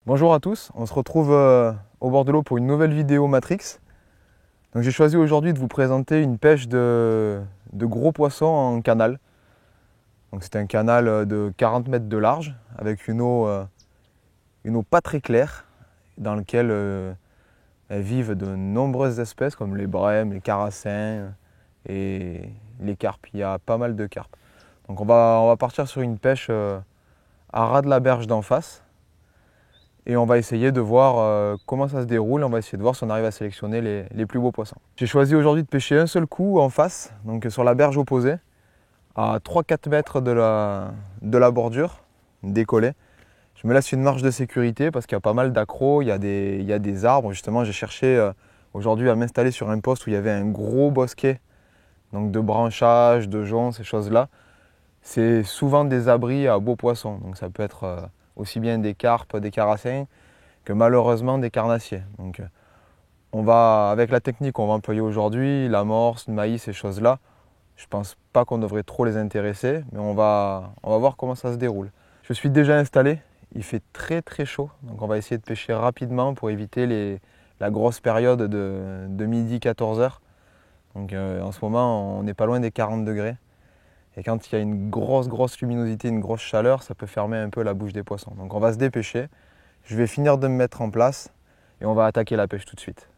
Bonjour à tous, on se retrouve au bord de l'eau pour une nouvelle vidéo Matrix. Donc j'ai choisi aujourd'hui de vous présenter une pêche de gros poissons en canal. Donc c'est un canal de 40 mètres de large avec une eau pas très claire dans laquelle elles vivent de nombreuses espèces comme les brèmes, les carassins et les carpes. Il y a pas mal de carpes. Donc on va partir sur une pêche à ras de la berge d'en face. Et on va essayer de voir comment ça se déroule. On va essayer de voir si on arrive à sélectionner les plus beaux poissons. J'ai choisi aujourd'hui de pêcher un seul coup en face, donc sur la berge opposée, à 3-4 mètres de la bordure, décollée. Je me laisse une marge de sécurité parce qu'il y a pas mal d'accros, il y a des arbres. Justement, j'ai cherché aujourd'hui à m'installer sur un poste où il y avait un gros bosquet, donc de branchages, de joncs, ces choses-là. C'est souvent des abris à beaux poissons, donc ça peut être aussi bien des carpes, des carassins, que malheureusement des carnassiers. Donc avec la technique qu'on va employer aujourd'hui, l'amorce, le maïs, ces choses-là, je ne pense pas qu'on devrait trop les intéresser, mais on va voir comment ça se déroule. Je suis déjà installé, il fait très très chaud, donc on va essayer de pêcher rapidement pour éviter la grosse période de midi 14h. Donc en ce moment, on n'est pas loin des 40 degrés. Et quand il y a une grosse luminosité, une grosse chaleur, ça peut fermer un peu la bouche des poissons. Donc on va se dépêcher. Je vais finir de me mettre en place et on va attaquer la pêche tout de suite.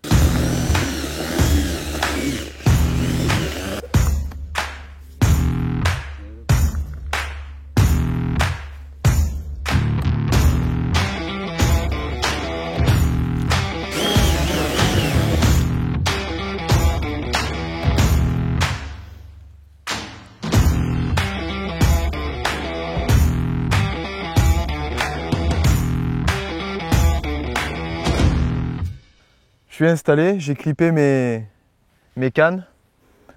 Je suis installé, j'ai clippé mes cannes.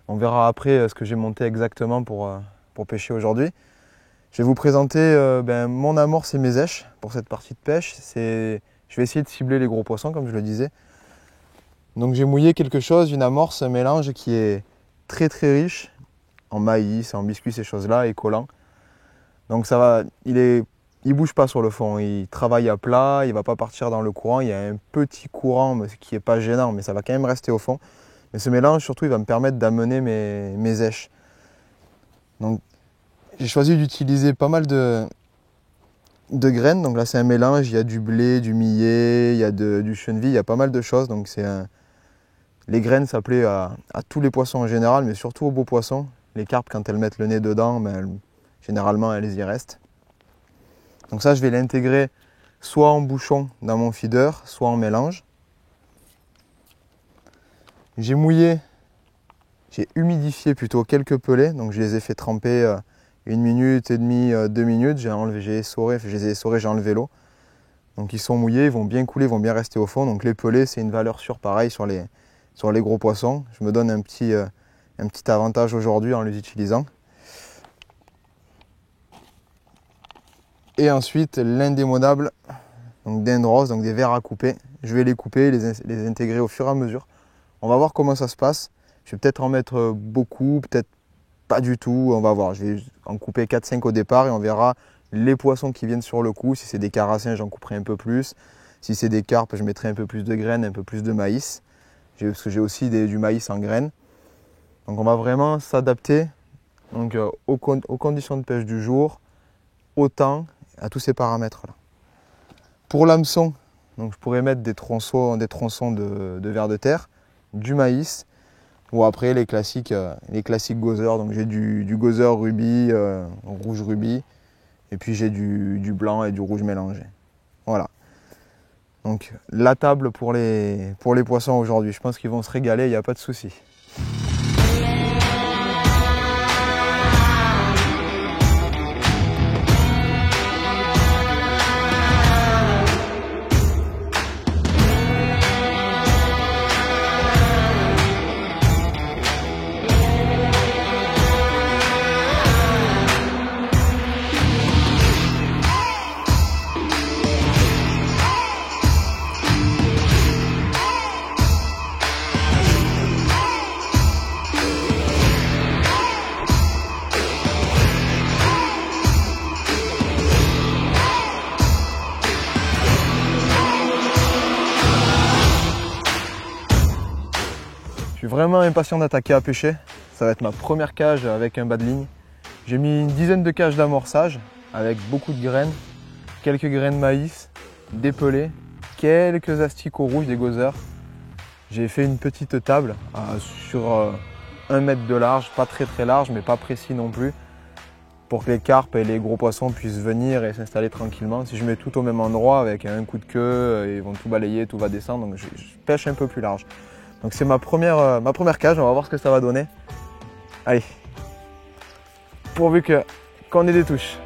On verra après ce que j'ai monté exactement pour pêcher aujourd'hui. Je vais vous présenter mon amorce et mes èches pour cette partie de pêche. Je vais essayer de cibler les gros poissons comme je le disais. Donc j'ai mouillé quelque chose, une amorce, un mélange qui est très riche en maïs, en biscuits, ces choses-là, et collant. Donc ça va, il bouge pas sur le fond, il travaille à plat, il ne va pas partir dans le courant. Il y a un petit courant qui n'est pas gênant, mais ça va quand même rester au fond. Mais ce mélange, surtout, il va me permettre d'amener mes èches. Donc, j'ai choisi d'utiliser pas mal de graines. Donc là, c'est un mélange. Il y a du blé, du millet, il y a du cheneville, il y a pas mal de choses. Donc les graines, ça plaît à tous les poissons en général, mais surtout aux beaux poissons. Les carpes, quand elles mettent le nez dedans, généralement, elles y restent. Donc ça, je vais l'intégrer soit en bouchon dans mon feeder, soit en mélange. J'ai humidifié plutôt quelques pelets, donc je les ai fait tremper 1 minute et demie, 2 minutes. Je les ai essorés, j'ai enlevé l'eau. Donc ils sont mouillés, ils vont bien couler, ils vont bien rester au fond. Donc les pelets, c'est une valeur sûre pareil sur les gros poissons. Je me donne un petit avantage aujourd'hui en les utilisant. Et ensuite, l'indémodable, donc dendros, donc des vers à couper. Je vais les couper, les intégrer au fur et à mesure. On va voir comment ça se passe. Je vais peut-être en mettre beaucoup, peut-être pas du tout. On va voir. Je vais en couper 4-5 au départ et on verra les poissons qui viennent sur le coup. Si c'est des carassins, j'en couperai un peu plus. Si c'est des carpes, je mettrai un peu plus de graines, un peu plus de maïs. Parce que j'ai aussi du maïs en graines. Donc on va vraiment s'adapter aux conditions de pêche du jour, au temps, à tous ces paramètres-là. Pour l'hameçon, donc je pourrais mettre des tronçons de vers de terre, du maïs, ou après les classiques gozer. Donc j'ai du gozer rubis, rouge rubis, et puis j'ai du blanc et du rouge mélangé. Voilà. Donc la table pour les poissons aujourd'hui. Je pense qu'ils vont se régaler, il n'y a pas de souci. suis vraiment impatient d'attaquer à pêcher. Ça va être ma première cage avec un bas de ligne. J'ai mis une dizaine de cages d'amorçage avec beaucoup de graines, quelques graines de maïs, des pelets, quelques asticots rouges, des gozer. J'ai fait une petite table sur 1 mètre de large, pas très large mais pas précis non plus, pour que les carpes et les gros poissons puissent venir et s'installer tranquillement. Si je mets tout au même endroit avec un coup de queue, ils vont tout balayer, tout va descendre, donc je pêche un peu plus large. Donc c'est ma première cage, on va voir ce que ça va donner. Allez, pourvu qu'on ait des touches.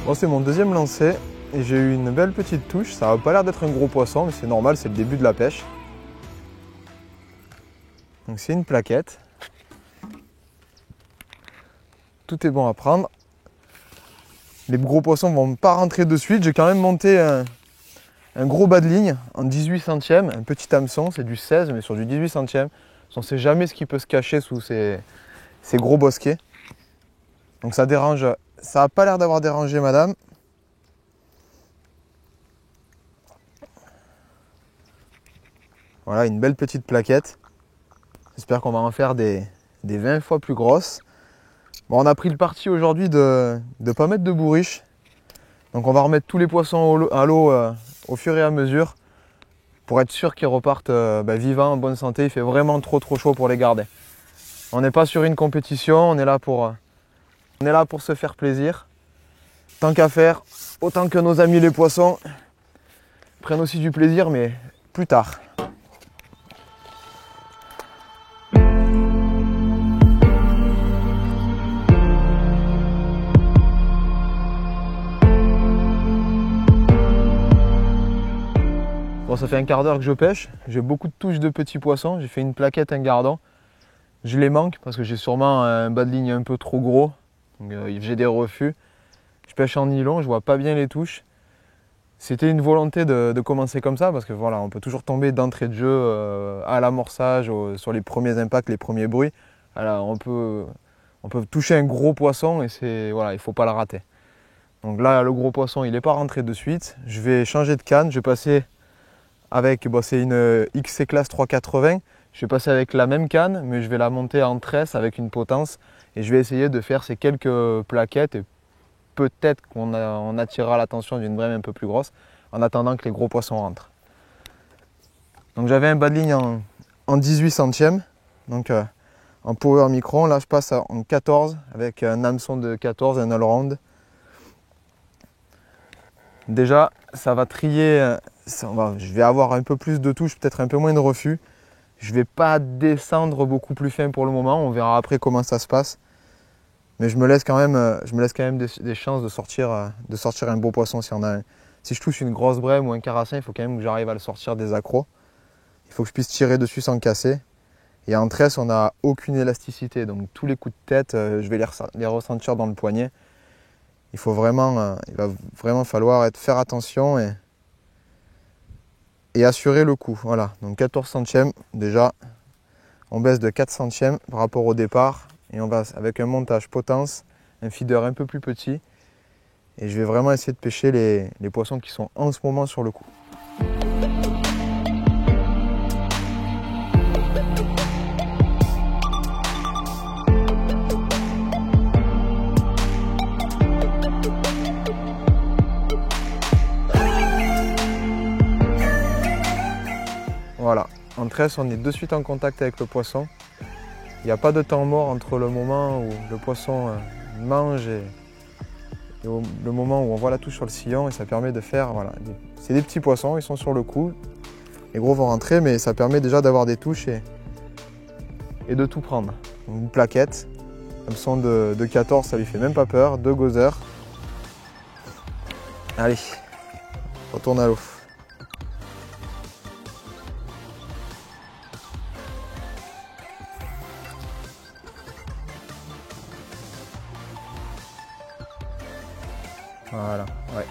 Bon, c'est mon deuxième lancer et j'ai eu une belle petite touche. Ça n'a pas l'air d'être un gros poisson, mais c'est normal, c'est le début de la pêche. Donc c'est une plaquette. Tout est bon à prendre. Les gros poissons ne vont pas rentrer de suite. J'ai quand même monté un gros bas de ligne en 18 centièmes, un petit hameçon, c'est du 16 mais sur du 18 centièmes. On ne sait jamais ce qui peut se cacher sous ces gros bosquets. Donc ça dérange. Ça n'a pas l'air d'avoir dérangé madame. Voilà, une belle petite plaquette. J'espère qu'on va en faire des 20 fois plus grosses. Bon, on a pris le parti aujourd'hui de ne pas mettre de bourriche. Donc on va remettre tous les poissons à l'eau au fur et à mesure pour être sûr qu'ils repartent vivants, en bonne santé. Il fait vraiment trop chaud pour les garder. On n'est pas sur une compétition, on est là pour se faire plaisir. Tant qu'à faire, autant que nos amis les poissons prennent aussi du plaisir, mais plus tard. Bon, ça fait un quart d'heure que je pêche. J'ai beaucoup de touches de petits poissons. J'ai fait une plaquette, un gardon. Je les manque parce que j'ai sûrement un bas de ligne un peu trop gros. J'ai des refus. Je pêche en nylon, je vois pas bien les touches. C'était une volonté de commencer comme ça parce que voilà, on peut toujours tomber d'entrée de jeu à l'amorçage, sur les premiers impacts, les premiers bruits. Alors, on peut toucher un gros poisson et voilà, il ne faut pas le rater. Donc là, le gros poisson, il n'est pas rentré de suite. Je vais changer de canne. Je vais passer avec, c'est une XC Class 380. Je vais passer avec la même canne, mais je vais la monter en tresse avec une potence. Et je vais essayer de faire ces quelques plaquettes. Et peut-être qu'on attirera l'attention d'une brème un peu plus grosse en attendant que les gros poissons rentrent. Donc j'avais un bas de ligne en 18 centièmes, donc en power micron. Là je passe en 14 avec un hameçon de 14, un all-round. Déjà ça va trier, je vais avoir un peu plus de touches, peut-être un peu moins de refus. Je ne vais pas descendre beaucoup plus fin pour le moment, on verra après comment ça se passe. Mais je me laisse quand même des chances de sortir un beau poisson si on a un. Si je touche une grosse brème ou un carassin, il faut quand même que j'arrive à le sortir des accros. Il faut que je puisse tirer dessus sans casser. Et en tresse, on n'a aucune élasticité. Donc tous les coups de tête, je vais les ressentir dans le poignet. Il va vraiment falloir faire attention et assurer le coup. Voilà, donc 14 centièmes déjà. On baisse de 4 centièmes par rapport au départ. Et on va avec un montage potence, un feeder un peu plus petit. Et je vais vraiment essayer de pêcher les poissons qui sont en ce moment sur le coup. Voilà, en tresse, on est de suite en contact avec le poisson. Il n'y a pas de temps mort entre le moment où le poisson mange et le moment où on voit la touche sur le sillon, et ça permet de faire, voilà, c'est des petits poissons, ils sont sur le coup. Les gros vont rentrer, mais ça permet déjà d'avoir des touches et de tout prendre. Donc, une plaquette, hameçon de 14, ça lui fait même pas peur, 2 gozer. Allez, retourne à l'eau. Voilà, ouais.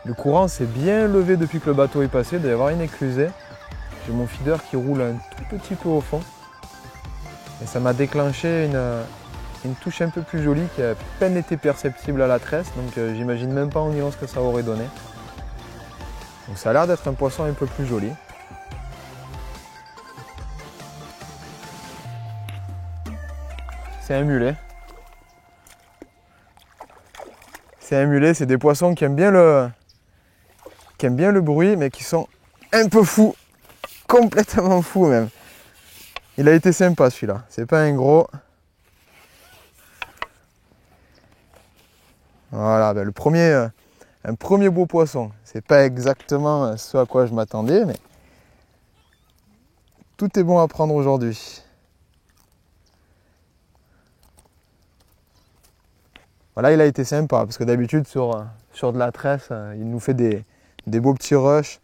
Le courant s'est bien levé depuis que le bateau est passé, il doit y avoir une éclusée. J'ai mon feeder qui roule un tout petit peu au fond. Et ça m'a déclenché une touche un peu plus jolie qui a à peine été perceptible à la tresse. Donc j'imagine même pas en nylon ce que ça aurait donné. Donc ça a l'air d'être un poisson un peu plus joli. C'est un mulet. C'est un mulet, c'est des poissons qui aiment bien le bruit, mais qui sont un peu fous. Complètement fous même. Il a été sympa celui-là. C'est pas un gros. Voilà, ben un premier beau poisson. C'est pas exactement ce à quoi je m'attendais, mais tout est bon à prendre aujourd'hui. Voilà, il a été sympa, parce que d'habitude sur de la tresse, il nous fait des beaux petits rushs.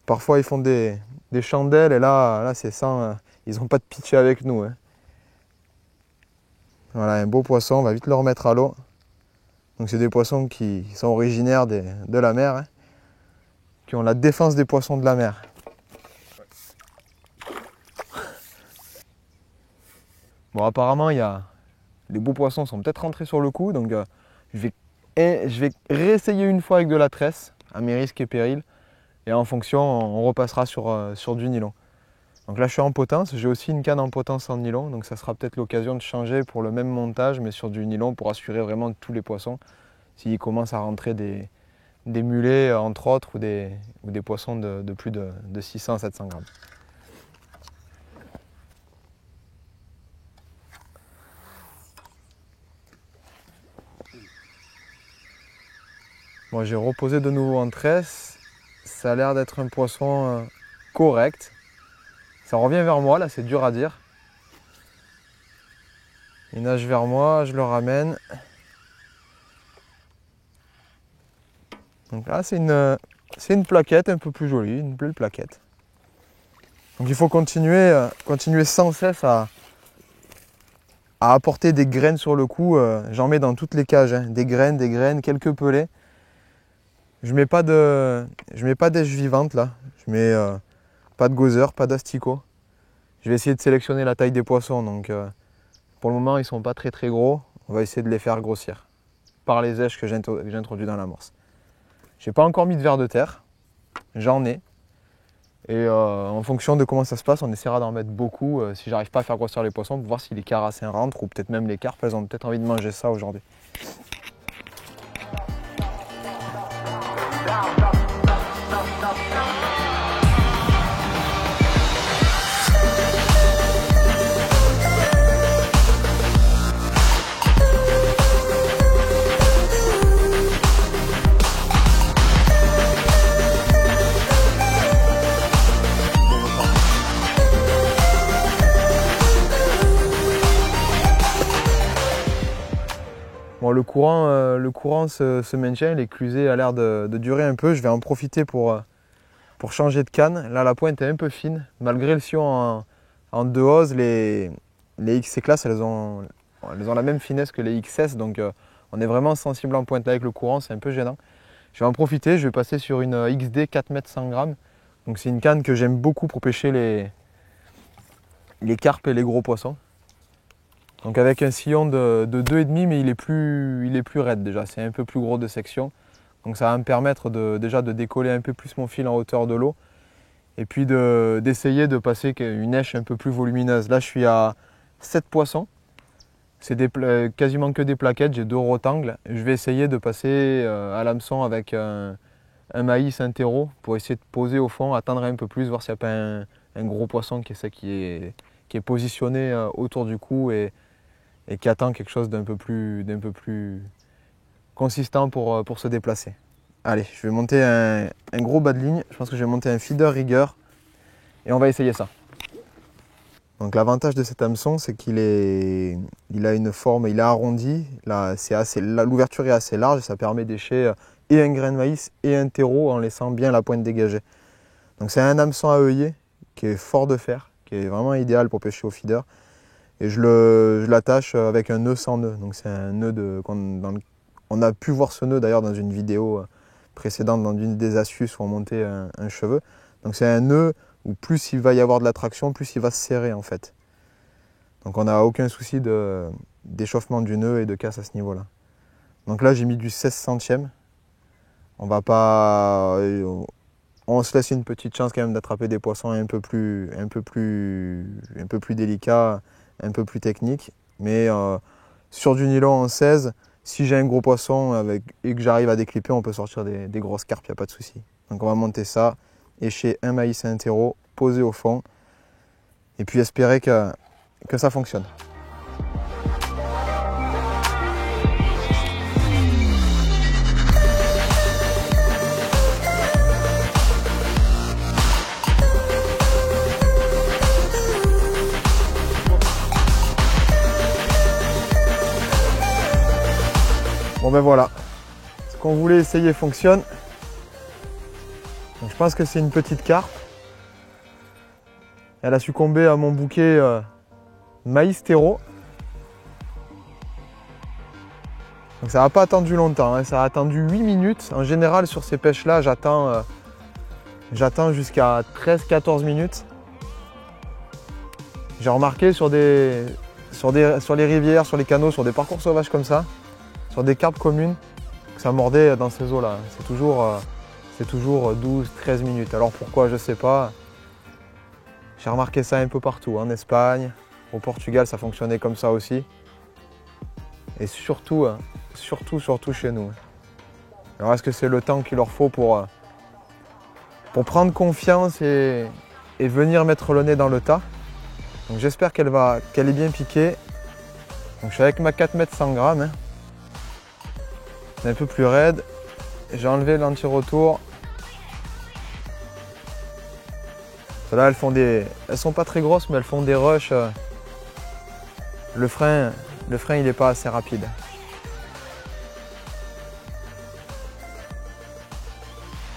Parfois ils font des chandelles, et là c'est sans, ils n'ont pas de pitié avec nous. Hein. Voilà, un beau poisson, on va vite le remettre à l'eau. Donc c'est des poissons qui sont originaires de la mer, hein, qui ont la défense des poissons de la mer. Bon, apparemment, les beaux poissons sont peut-être rentrés sur le coup, donc je vais réessayer une fois avec de la tresse, à mes risques et périls, et en fonction, on repassera sur du nylon. Donc là, je suis en potence, j'ai aussi une canne en potence en nylon, donc ça sera peut-être l'occasion de changer pour le même montage, mais sur du nylon pour assurer vraiment tous les poissons, s'ils commencent à rentrer des mulets, entre autres, ou des poissons de plus de 600-700 grammes. Bon, j'ai reposé de nouveau en tresse. Ça a l'air d'être un poisson correct. Ça revient vers moi, là, c'est dur à dire. Il nage vers moi, je le ramène. Donc là, c'est une plaquette un peu plus jolie, une belle plaquette. Donc il faut continuer sans cesse à apporter des graines sur le coup. J'en mets dans toutes les cages, hein. Des graines, quelques pelets. Je mets pas d'èche vivante là. Je mets pas de gozeur, pas d'asticot. Je vais essayer de sélectionner la taille des poissons. Donc pour le moment, ils sont pas très gros. On va essayer de les faire grossir par les èches que j'ai introduites dans l'amorce. J'ai pas encore mis de vers de terre. J'en ai. Et en fonction de comment ça se passe, on essaiera d'en mettre beaucoup si j'arrive pas à faire grossir les poissons pour voir si les carassins rentrent ou peut-être même les carpes, elles ont peut-être envie de manger ça aujourd'hui. Bon, le courant se maintient, l'éclusée a l'air de durer un peu. Je vais en profiter pour changer de canne. Là, la pointe est un peu fine. Malgré le sillon en 2 oses, les XC Class, elles ont la même finesse que les XS. Donc, on est vraiment sensible en pointe. Là, avec le courant, c'est un peu gênant. Je vais en profiter. Je vais passer sur une XD 4 mètres 100 grammes. Donc, c'est une canne que j'aime beaucoup pour pêcher les carpes et les gros poissons. Donc avec un sillon de 2,5, mais il est plus raide déjà, c'est un peu plus gros de section. Donc ça va me permettre déjà de décoller un peu plus mon fil en hauteur de l'eau. Et puis d'essayer de passer une èche un peu plus volumineuse. Là je suis à 7 poissons. C'est quasiment que des plaquettes, j'ai 2 rotangles. Je vais essayer de passer à l'hameçon avec un maïs, un terreau, pour essayer de poser au fond, attendre un peu plus, voir s'il n'y a pas un gros poisson qui est positionné autour du cou et qui attend quelque chose d'un peu plus consistant pour se déplacer. Allez, je vais monter un gros bas de ligne. Je pense que je vais monter un feeder rigueur et on va essayer ça. Donc l'avantage de cet hameçon, c'est qu'il a une forme, il est arrondi. Là, l'ouverture est assez large et ça permet d'écher et un grain de maïs et un terreau en laissant bien la pointe dégagée. Donc c'est un hameçon à œillet qui est fort de fer, qui est vraiment idéal pour pêcher au feeder. Et je l'attache avec un nœud sans nœud. Donc c'est un nœud on a pu voir ce nœud d'ailleurs dans une vidéo précédente dans une des astuces où on montait un cheveu. Donc c'est un nœud où plus il va y avoir de la traction, plus il va se serrer en fait. Donc on n'a aucun souci d'échauffement du nœud et de casse à ce niveau-là. Donc là j'ai mis du 16 centièmes. On va pas... On se laisse une petite chance quand même d'attraper des poissons un peu plus délicats, un peu plus techniques. Mais sur du nylon en 16, si j'ai un gros poisson et que j'arrive à déclipper, on peut sortir des grosses carpes, il n'y a pas de souci. Donc on va monter ça, écher un maïs interro, poser au fond, et puis espérer que ça fonctionne. Bon ben voilà, ce qu'on voulait essayer fonctionne. Donc je pense que c'est une petite carpe. Elle a succombé à mon bouquet maïs terreau. Donc ça n'a pas attendu longtemps, hein. Ça a attendu 8 minutes. En général sur ces pêches-là, j'attends jusqu'à 13-14 minutes. J'ai remarqué sur les rivières, sur les canaux, sur des parcours sauvages comme ça, sur des carpes communes, que ça mordait dans ces eaux-là. C'est toujours 12-13 minutes. Alors pourquoi, je ne sais pas. J'ai remarqué ça un peu partout, en Espagne, au Portugal, ça fonctionnait comme ça aussi. Et surtout chez nous. Alors est-ce que c'est le temps qu'il leur faut pour prendre confiance et venir mettre le nez dans le tas? Donc j'espère qu'elle est bien piquée. Donc je suis avec ma 4 mètres 100 grammes. Hein. C'est un peu plus raide. J'ai enlevé l'anti-retour. Là, elles sont pas très grosses, mais elles font des rushs. Le frein, il n'est pas assez rapide.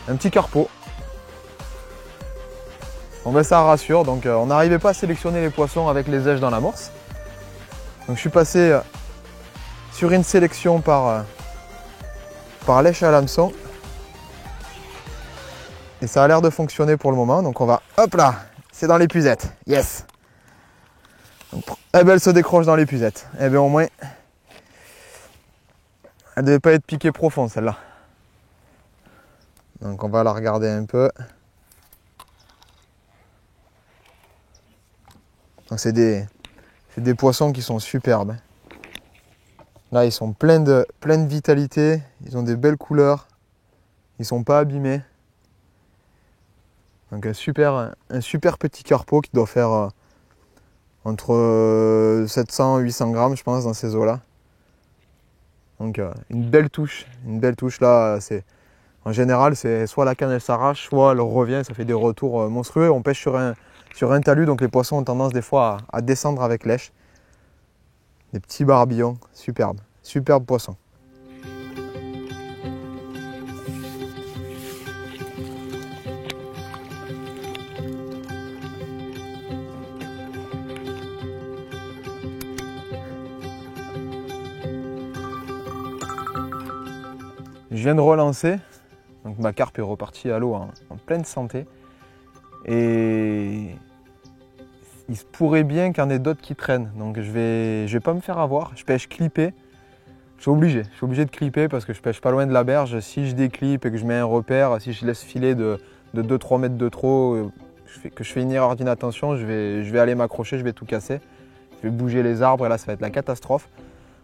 Un petit carpeau. Bon ben ça rassure, donc on n'arrivait pas à sélectionner les poissons avec les aiges dans l'amorce. Donc je suis passé sur une sélection par lèche à l'hameçon. Et ça a l'air de fonctionner pour le moment, donc on va... Hop là, c'est dans l'épuisette, yes. Donc, eh ben elle se décroche dans l'épuisette. Eh bien au moins, elle ne devait pas être piquée profond celle-là. Donc on va la regarder un peu. Donc c'est des poissons qui sont superbes. Là ils sont pleins de vitalité, ils ont des belles couleurs, ils sont pas abîmés. Donc un super petit carpeau qui doit faire entre 700 et 800 grammes je pense dans ces eaux là. Donc une belle touche là, en général c'est soit la canne elle s'arrache, soit elle revient, ça fait des retours monstrueux. On pêche sur un talus, donc les poissons ont tendance des fois à descendre avec lèche. Des petits barbillons, superbe poisson. Je viens de relancer, donc ma carpe est repartie à l'eau en pleine santé. Et il se pourrait bien qu'il y en ait d'autres qui traînent. Donc je vais pas me faire avoir, je pêche clippé. Je suis obligé de clipper parce que je pêche pas loin de la berge. Si je déclippe et que je mets un repère, si je laisse filer de 2-3 mètres de trop, que je fais une erreur d'inattention, je vais aller m'accrocher, je vais tout casser. Je vais bouger les arbres et là ça va être la catastrophe.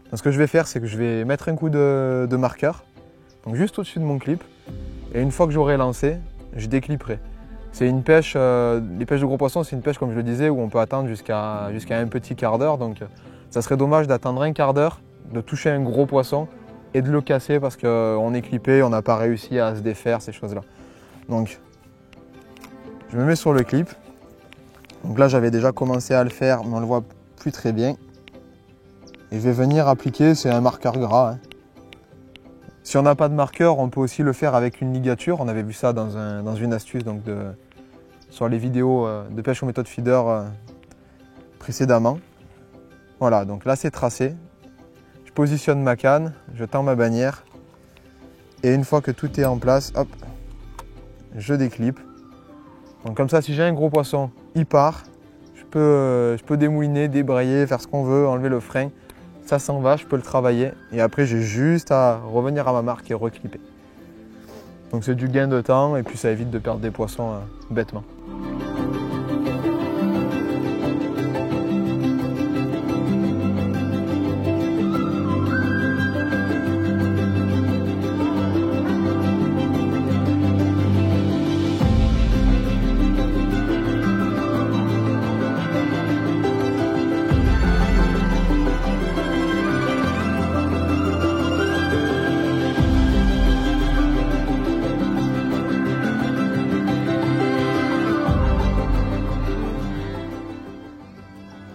Donc ce que je vais faire, c'est que je vais mettre un coup de marqueur. Donc juste au-dessus de mon clip, et une fois que j'aurai lancé, je déclipperai. C'est une pêche, les pêches de gros poissons, c'est une pêche comme je le disais où on peut attendre jusqu'à un petit quart d'heure. Donc ça serait dommage d'attendre un quart d'heure, de toucher un gros poisson et de le casser parce qu'on est clippé, on n'a pas réussi à se défaire, ces choses-là. Donc je me mets sur le clip. Donc là j'avais déjà commencé à le faire, mais on ne le voit plus très bien. Et je vais venir appliquer, c'est un marqueur gras. Hein. Si on n'a pas de marqueur, on peut aussi le faire avec une ligature. On avait vu ça dans une astuce donc sur les vidéos de pêche aux méthodes feeder précédemment. Voilà, donc là c'est tracé. Je positionne ma canne, je tends ma bannière Et une fois que tout est en place, hop, je déclipe. Donc comme ça, si j'ai un gros poisson, il part. Je peux démouliner, débrayer, faire ce qu'on veut, enlever le frein. Ça s'en va, je peux le travailler. Et après, j'ai juste à revenir à ma marque et reclipper. Donc c'est du gain de temps et puis ça évite de perdre des poissons bêtement.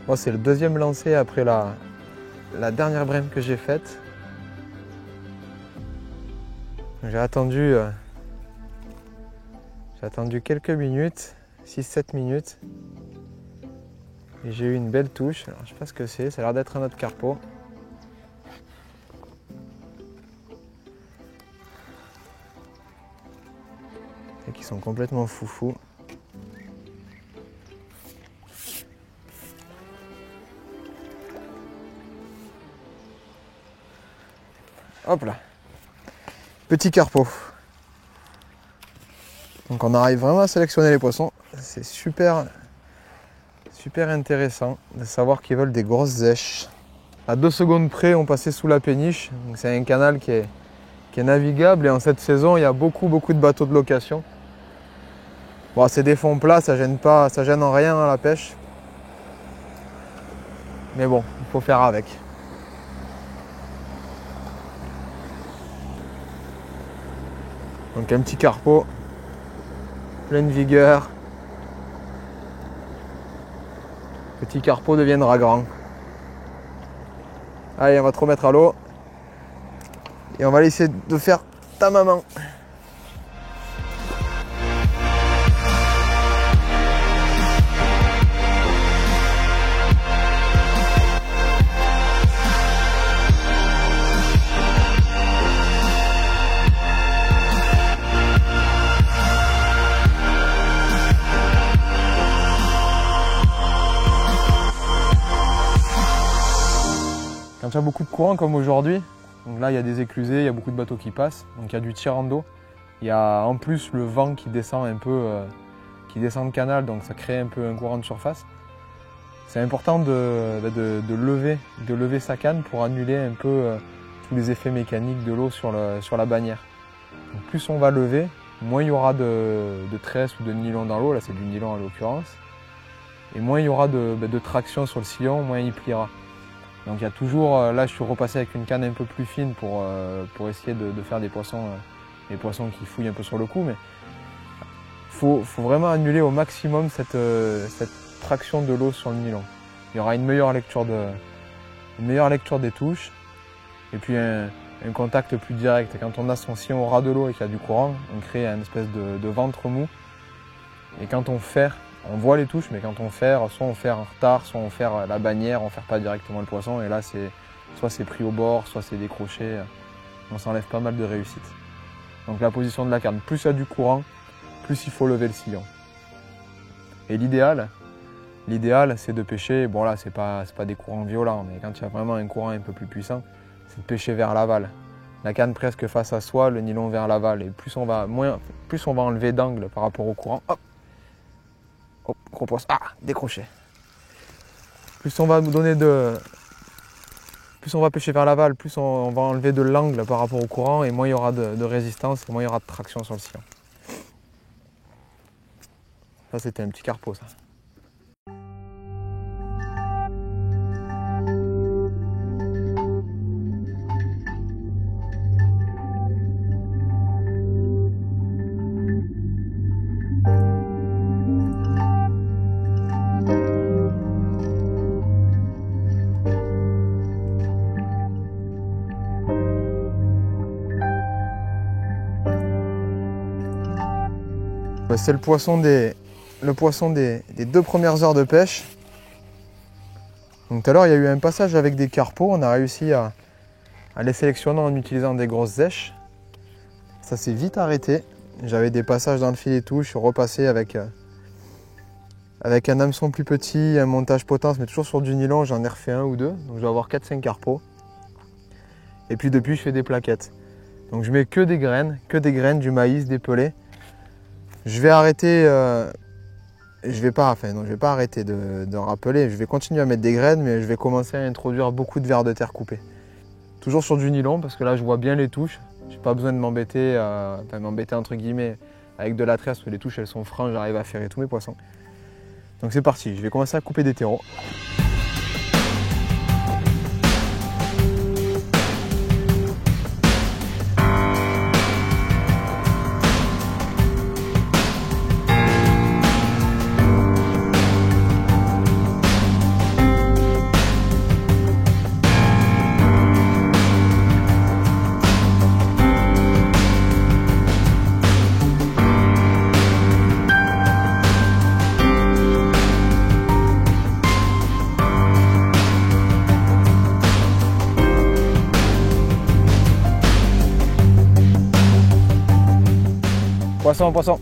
Moi, c'est le deuxième lancé après la dernière brème que j'ai faite. J'ai attendu quelques minutes, 6-7 minutes. Et j'ai eu une belle touche. Alors, je ne sais pas ce que c'est, ça a l'air d'être un autre carpo. Et qui sont complètement foufous. Hop là, petit carpo. Donc on arrive vraiment à sélectionner les poissons. C'est super intéressant de savoir qu'ils veulent des grosses zèches. À 2 secondes près, on passait sous la péniche. C'est un canal qui est navigable et en cette saison, il y a beaucoup de bateaux de location. Bon, c'est des fonds plats, ça gêne pas, ça gêne en rien à la pêche. Mais bon, il faut faire avec. Donc un petit carpo, pleine vigueur. Petit carpo deviendra grand. Allez, on va te remettre à l'eau. Et on va essayer de faire ta maman. Quand il y a beaucoup de courant comme aujourd'hui, donc là il y a des éclusées, il y a beaucoup de bateaux qui passent, donc il y a du tirant-d'eau. Il y a en plus le vent qui descend un peu, qui descend le canal, donc ça crée un peu un courant de surface. C'est important de lever sa canne pour annuler un peu tous les effets mécaniques de l'eau sur la bannière. Donc plus on va lever, moins il y aura de tresse ou de nylon dans l'eau, là c'est du nylon en l'occurrence, et moins il y aura de traction sur le sillon, moins il pliera. Donc il y a toujours, là je suis repassé avec une canne un peu plus fine pour essayer de faire des poissons qui fouillent un peu sur le coup, mais faut vraiment annuler au maximum cette traction de l'eau sur le nylon. Il y aura une meilleure lecture des touches et puis un contact plus direct. Et quand on a son sillon au ras de l'eau et qu'il y a du courant, on crée une espèce de ventre mou. Et quand on ferre, on voit les touches, mais quand on ferre, soit on ferre en retard, soit on ferre la bannière, on ferre pas directement le poisson. Et là, soit c'est pris au bord, soit c'est décroché. On s'enlève pas mal de réussite. Donc la position de la canne, plus il y a du courant, plus il faut lever le sillon. Et l'idéal, c'est de pêcher, bon là, c'est pas des courants violents, mais quand il y a vraiment un courant un peu plus puissant, c'est de pêcher vers l'aval. La canne presque face à soi, le nylon vers l'aval. Et plus on va enlever d'angle par rapport au courant, hop, hop, gros poisson, ah, décroché. Plus on va pêcher vers l'aval, plus on va enlever de l'angle par rapport au courant et moins il y aura de résistance et moins il y aura de traction sur le sillon. Ça c'était un petit carpo ça. C'est le poisson des 2 premières heures de pêche. Donc tout à l'heure il y a eu un passage avec des carpos, on a réussi à les sélectionner en utilisant des grosses zèches. Ça s'est vite arrêté. J'avais des passages dans le fil et tout. Je suis repassé avec un hameçon plus petit, un montage potence, mais toujours sur du nylon. J'en ai refait un ou deux. Donc je vais avoir 4-5 carpeaux. Et puis depuis, je fais des plaquettes. Donc je mets que des graines, du maïs, des pelés. Je vais arrêter, je vais pas arrêter de rappeler. Je vais continuer à mettre des graines, mais je vais commencer à introduire beaucoup de vers de terre coupés. Toujours sur du nylon, parce que là je vois bien les touches. J'ai pas besoin de m'embêter, entre guillemets, avec de la tresse, parce que les touches elles sont franches, j'arrive à ferrer tous mes poissons. Donc c'est parti, je vais commencer à couper des terreaux. Poisson.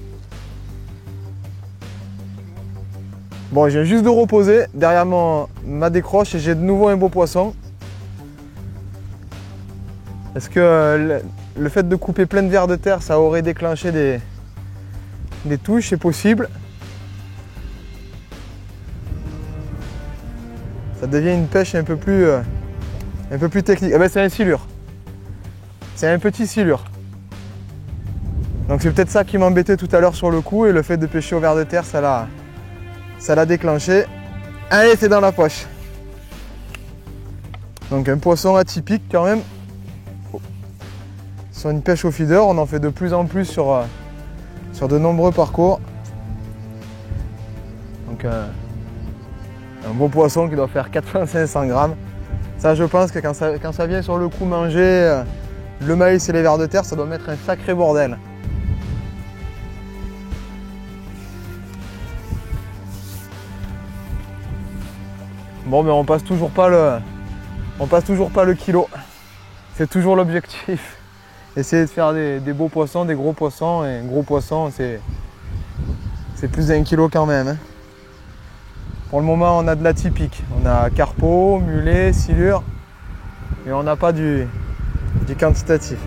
Bon, je viens juste de reposer derrière ma décroche et j'ai de nouveau un beau poisson. Est-ce que le fait de couper plein de vers de terre, ça aurait déclenché des touches? C'est possible. Ça devient une pêche un peu plus technique. Ah ben, c'est un silure. C'est un petit silure. Donc c'est peut-être ça qui m'embêtait tout à l'heure sur le coup, et le fait de pêcher au ver de terre, ça l'a déclenché. Allez, c'est dans la poche. Donc un poisson atypique quand même. Sur une pêche au feeder, on en fait de plus en plus sur de nombreux parcours. Donc un beau poisson qui doit faire 400-500 grammes. Ça, je pense que quand ça vient sur le coup manger le maïs et les vers de terre, ça doit mettre un sacré bordel. Bon, mais on passe toujours pas le kilo. C'est toujours l'objectif. Essayer de faire des beaux poissons, des gros poissons. Et un gros poisson, c'est plus d'1 kilo quand même, hein. Pour le moment, on a de l'atypique. On a carpeau, mulet, silure. Mais on n'a pas du quantitatif.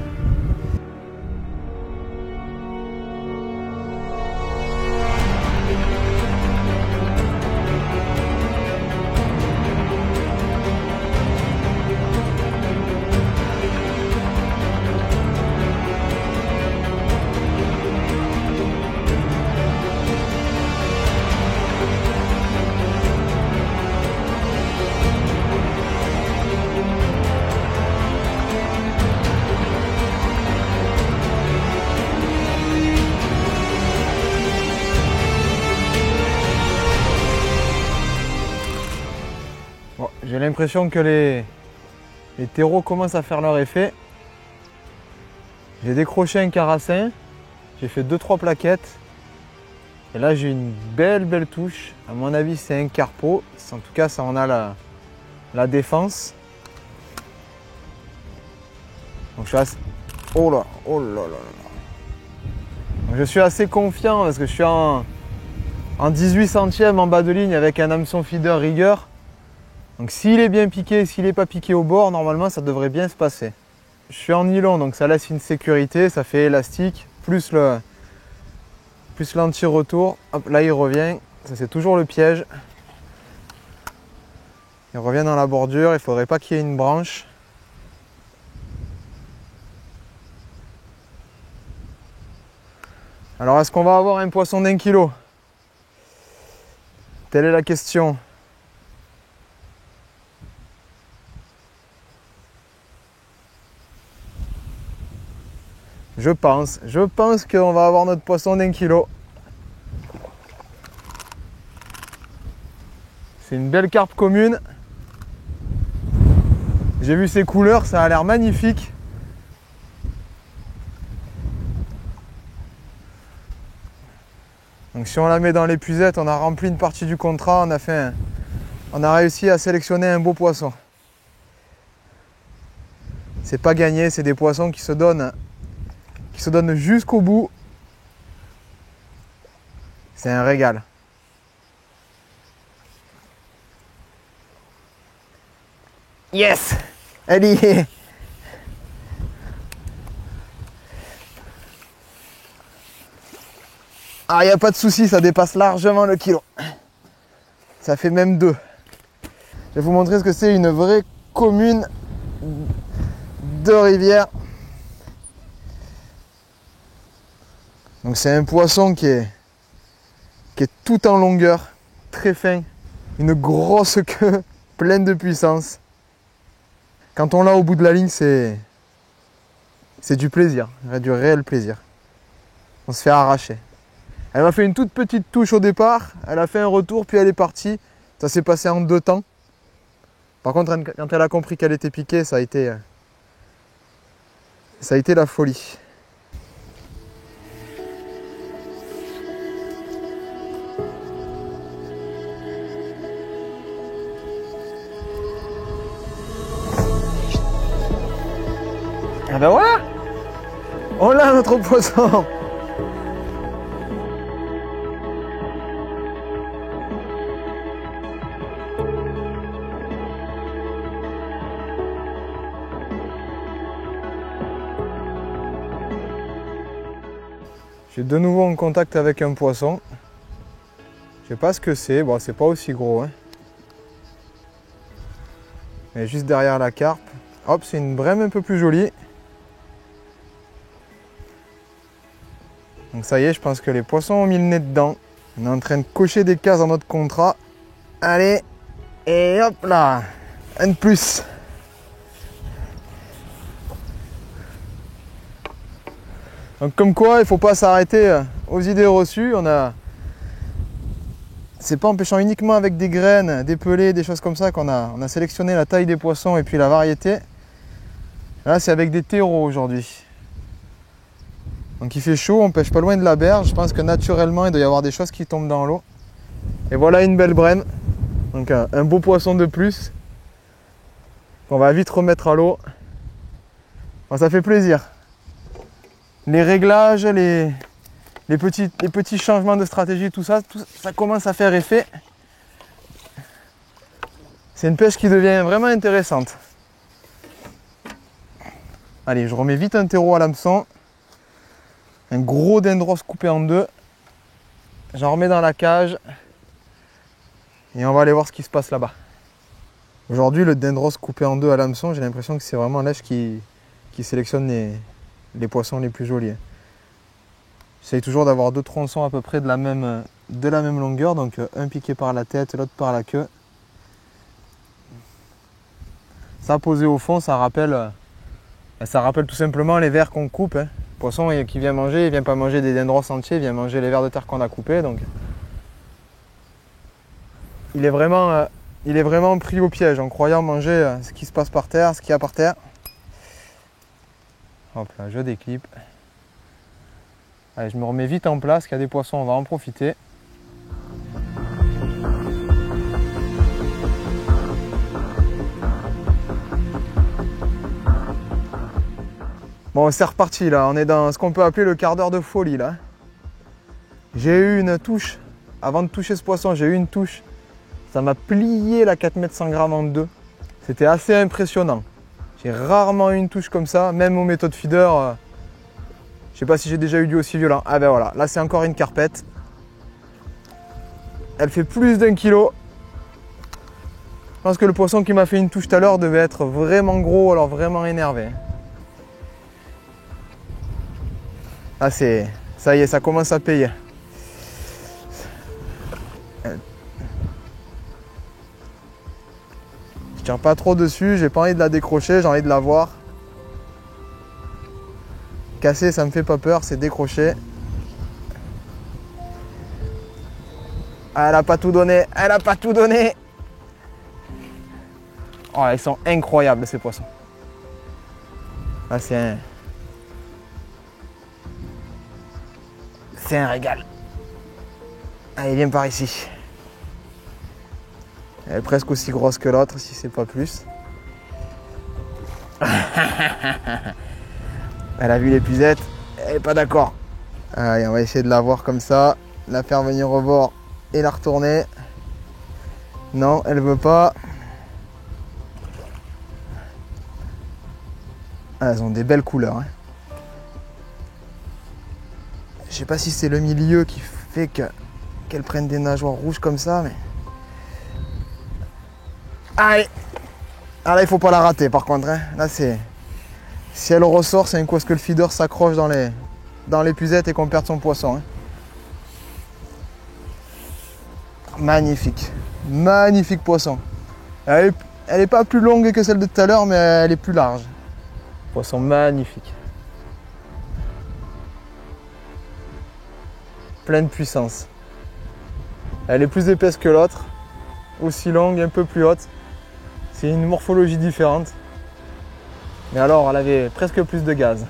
Bon, j'ai l'impression que les terreaux commencent à faire leur effet. J'ai décroché un carassin, j'ai fait 2-3 plaquettes. Et là j'ai une belle touche. À mon avis c'est un carpeau. En tout cas ça en a la défense. Donc je suis assez... Oh là là. Donc, je suis assez confiant parce que je suis en 18 centièmes en bas de ligne avec un hameçon feeder rigueur. Donc s'il est bien piqué, s'il n'est pas piqué au bord, normalement ça devrait bien se passer. Je suis en nylon, donc ça laisse une sécurité, ça fait élastique, plus l'anti-retour. Hop, là il revient, ça c'est toujours le piège. Il revient dans la bordure, il ne faudrait pas qu'il y ait une branche. Alors est-ce qu'on va avoir un poisson d'1 kilo? Telle est la question. Je pense qu'on va avoir notre poisson d'1 kilo. C'est une belle carpe commune. J'ai vu ses couleurs, ça a l'air magnifique. Donc si on la met dans l'épuisette, on a rempli une partie du contrat, on a réussi à sélectionner un beau poisson. C'est pas gagné, c'est des poissons qui se donnent qui se donne jusqu'au bout. C'est un régal. Yes! Elle y est! Ah, il n'y a pas de souci, ça dépasse largement le kilo. Ça fait même 2. Je vais vous montrer ce que c'est une vraie commune de rivière. Donc c'est un poisson qui est tout en longueur, très fin, une grosse queue, pleine de puissance. Quand on l'a au bout de la ligne, c'est du plaisir, du réel plaisir. On se fait arracher. Elle m'a fait une toute petite touche au départ, elle a fait un retour, puis elle est partie. Ça s'est passé en 2 temps. Par contre, quand elle a compris qu'elle était piquée, ça a été la folie. Ah ben voilà! On l'a notre poisson! Je suis de nouveau en contact avec un poisson. Je sais pas ce que c'est, bon c'est pas aussi gros. Hein. Mais juste derrière la carpe. Hop, c'est une brème un peu plus jolie. Donc ça y est, je pense que les poissons ont mis le nez dedans. On est en train de cocher des cases dans notre contrat. Allez, et hop là, un de plus. Donc comme quoi, il ne faut pas s'arrêter aux idées reçues. C'est pas en pêchant uniquement avec des graines, des pelés, des choses comme ça qu'on a sélectionné la taille des poissons et puis la variété. Là, c'est avec des terreaux aujourd'hui. Donc il fait chaud, on pêche pas loin de la berge. Je pense que naturellement, il doit y avoir des choses qui tombent dans l'eau. Et voilà une belle brème. Donc un beau poisson de plus. On va vite remettre à l'eau. Bon, ça fait plaisir. Les réglages, les petits changements de stratégie, tout ça commence à faire effet. C'est une pêche qui devient vraiment intéressante. Allez, je remets vite un terreau à l'hameçon. Un gros dendros coupé en 2. J'en remets dans la cage. Et on va aller voir ce qui se passe là-bas. Aujourd'hui, le dendros coupé en 2 à l'hameçon, j'ai l'impression que c'est vraiment l'èche qui sélectionne les poissons les plus jolis. J'essaye toujours d'avoir 2 tronçons à peu près de la même longueur, donc un piqué par la tête, l'autre par la queue. Ça posé au fond, ça rappelle tout simplement les vers qu'on coupe. Hein. Le poisson qui vient manger, il ne vient pas manger des dendros entiers, il vient manger les vers de terre qu'on a coupés. Donc il est vraiment pris au piège en croyant manger ce qui se passe par terre, ce qu'il y a par terre. Hop là, je déclipe. Allez, je me remets vite en place, qu'il y a des poissons, on va en profiter. Bon, c'est reparti là, on est dans ce qu'on peut appeler le quart d'heure de folie là. J'ai eu une touche, avant de toucher ce poisson, j'ai eu une touche. Ça m'a plié la 4 mètres 100 grammes en 2. C'était assez impressionnant. J'ai rarement eu une touche comme ça, même aux méthodes feeder. Je sais pas si j'ai déjà eu du aussi violent. Ah ben voilà, là c'est encore une carpette. Elle fait plus d'1 kilo. Je pense que le poisson qui m'a fait une touche tout à l'heure devait être vraiment gros, alors vraiment énervé. Là c'est... ça y est, ça commence à payer. Je tire pas trop dessus, j'ai pas envie de la décrocher, j'ai envie de la voir. Casser, ça me fait pas peur, c'est décrocher. Ah, elle a pas tout donné, elle a pas tout donné. Oh, ils sont incroyables ces poissons. Là, c'est un régal. Allez, viens par ici. Elle est presque aussi grosse que l'autre, si c'est pas plus. Elle a vu l'épuisette. Elle n'est pas d'accord. Allez, on va essayer de la voir comme ça. La faire venir au bord et la retourner. Non, elle veut pas. Ah, elles ont des belles couleurs. Hein. Je sais pas si c'est le milieu qui fait qu'elles prennent des nageoires rouges comme ça, mais... Allez. Ah là, il faut pas la rater par contre. Hein. Là, c'est... Si elle ressort, c'est un coup à ce que le feeder s'accroche dans l'épuisette et qu'on perde son poisson. Hein. Magnifique. Magnifique poisson. Elle est pas plus longue que celle de tout à l'heure, mais elle est plus large. Poisson magnifique. Pleine puissance. Elle est plus épaisse que l'autre. Aussi longue, un peu plus haute. C'est une morphologie différente. Mais alors, elle avait presque plus de gaz.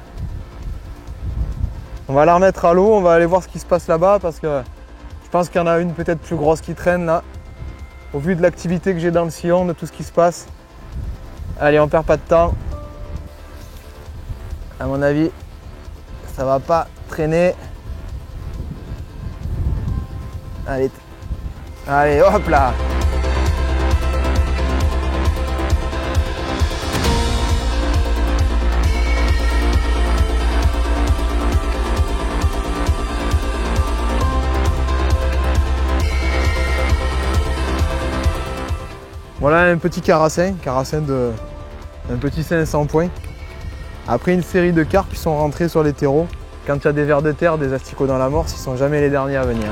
On va la remettre à l'eau, on va aller voir ce qui se passe là-bas parce que je pense qu'il y en a une peut-être plus grosse qui traîne là. Au vu de l'activité que j'ai dans le sillon, de tout ce qui se passe. Allez, on perd pas de temps. À mon avis, ça va pas traîner. Allez, allez, hop là! Voilà un petit carassin de un petit 500 points. Après une série de carpes qui sont rentrés sur les terreaux. Quand il y a des vers de terre, des asticots dans l'amorce, ils ne sont jamais les derniers à venir.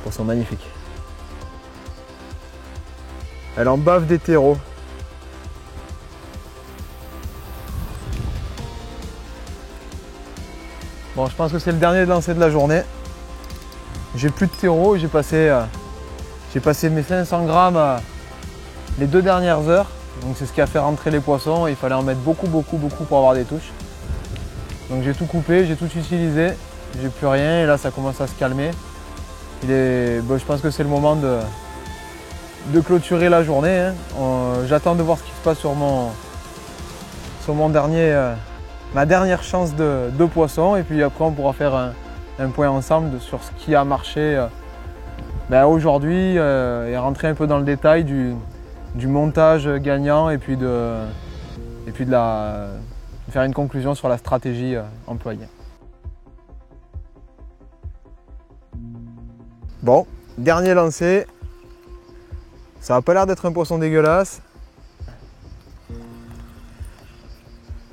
Poisson magnifique. Elle en bave des terreaux. Bon, je pense que c'est le dernier lancé de la journée. J'ai plus de terreau, j'ai passé mes 500 grammes les 2 dernières heures. Donc c'est ce qui a fait rentrer les poissons. Il fallait en mettre beaucoup pour avoir des touches. Donc j'ai tout coupé, j'ai tout utilisé. J'ai plus rien et là ça commence à se calmer. Je pense que c'est le moment de clôturer la journée. Hein. J'attends de voir ce qui se passe sur mon dernier, ma dernière chance de poisson et puis après on pourra faire un point ensemble sur ce qui a marché aujourd'hui et rentrer un peu dans le détail du montage gagnant et puis de faire une conclusion sur la stratégie employée. Bon, dernier lancé. Ça n'a pas l'air d'être un poisson dégueulasse.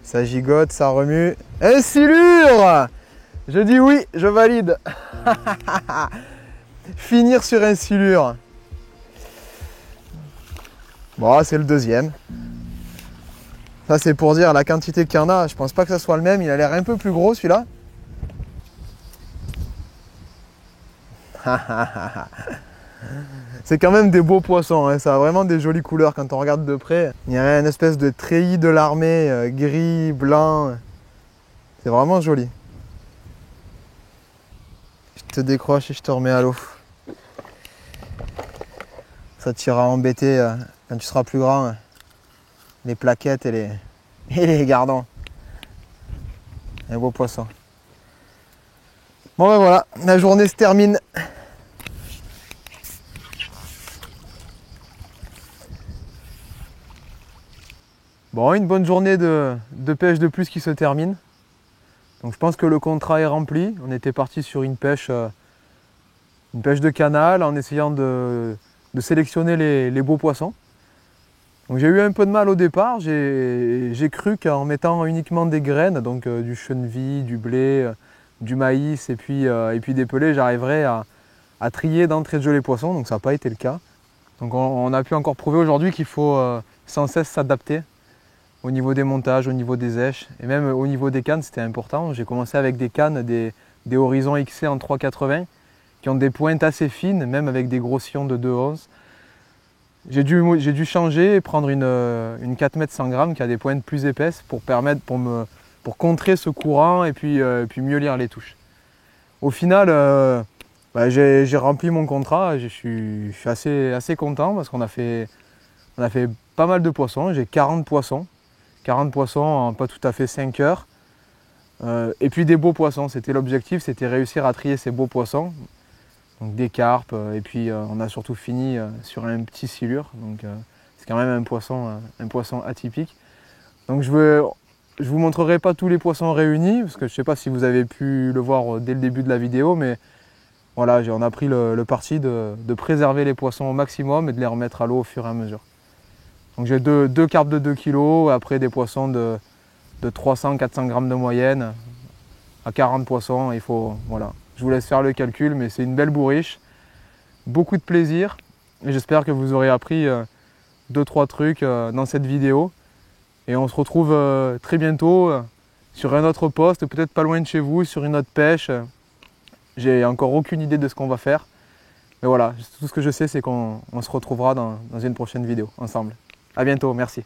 Ça gigote, ça remue. Un silure! Je dis oui, je valide. Finir sur un silure. Bon, c'est le deuxième. Ça, c'est pour dire la quantité qu'il y en a. Je pense pas que ça soit le même. Il a l'air un peu plus gros, celui-là. C'est quand même des beaux poissons, hein. Ça a vraiment des jolies couleurs quand on regarde de près. Il y a une espèce de treillis de l'armée, gris, blanc. C'est vraiment joli. Je te décroche et je te remets à l'eau. Ça t'ira embêter quand tu seras plus grand. Les plaquettes et les gardons. Un beau poisson. Bon ben voilà, la journée se termine. Bon, une bonne journée de pêche de plus qui se termine. Donc je pense que le contrat est rempli. On était parti sur une pêche de canal en essayant de sélectionner les beaux poissons. Donc j'ai eu un peu de mal au départ. J'ai cru qu'en mettant uniquement des graines, donc du chenevis, du blé, du maïs et puis des pelés, j'arriverais à trier d'entrée de jeu les poissons. Donc ça n'a pas été le cas. Donc on a pu encore prouver aujourd'hui qu'il faut sans cesse s'adapter. Au niveau des montages, au niveau des èches et même au niveau des cannes, c'était important. J'ai commencé avec des cannes, des Horizon XC en 3,80 qui ont des pointes assez fines, même avec des gros sillons de 2,11. J'ai dû changer et prendre une 4 mètres 100 grammes qui a des pointes plus épaisses pour contrer ce courant et puis mieux lire les touches. Au final, j'ai rempli mon contrat, je suis assez content parce qu'on a fait pas mal de poissons. J'ai 40 poissons en pas tout à fait 5 heures. Et puis des beaux poissons, c'était l'objectif, c'était réussir à trier ces beaux poissons. Donc des carpes, et puis on a surtout fini sur un petit silure, donc c'est quand même un poisson atypique. Donc je vous montrerai pas tous les poissons réunis, parce que je ne sais pas si vous avez pu le voir dès le début de la vidéo, mais voilà, on a pris le parti de préserver les poissons au maximum et de les remettre à l'eau au fur et à mesure. Donc j'ai deux carpes de 2 kg, après des poissons de 300-400 grammes de moyenne, à 40 poissons, voilà. Je vous laisse faire le calcul, mais c'est une belle bourriche, beaucoup de plaisir, et j'espère que vous aurez appris 2-3 trucs dans cette vidéo. Et on se retrouve très bientôt sur un autre poste, peut-être pas loin de chez vous, sur une autre pêche. J'ai encore aucune idée de ce qu'on va faire, mais voilà, tout ce que je sais, c'est qu'on se retrouvera dans une prochaine vidéo ensemble. À bientôt, merci.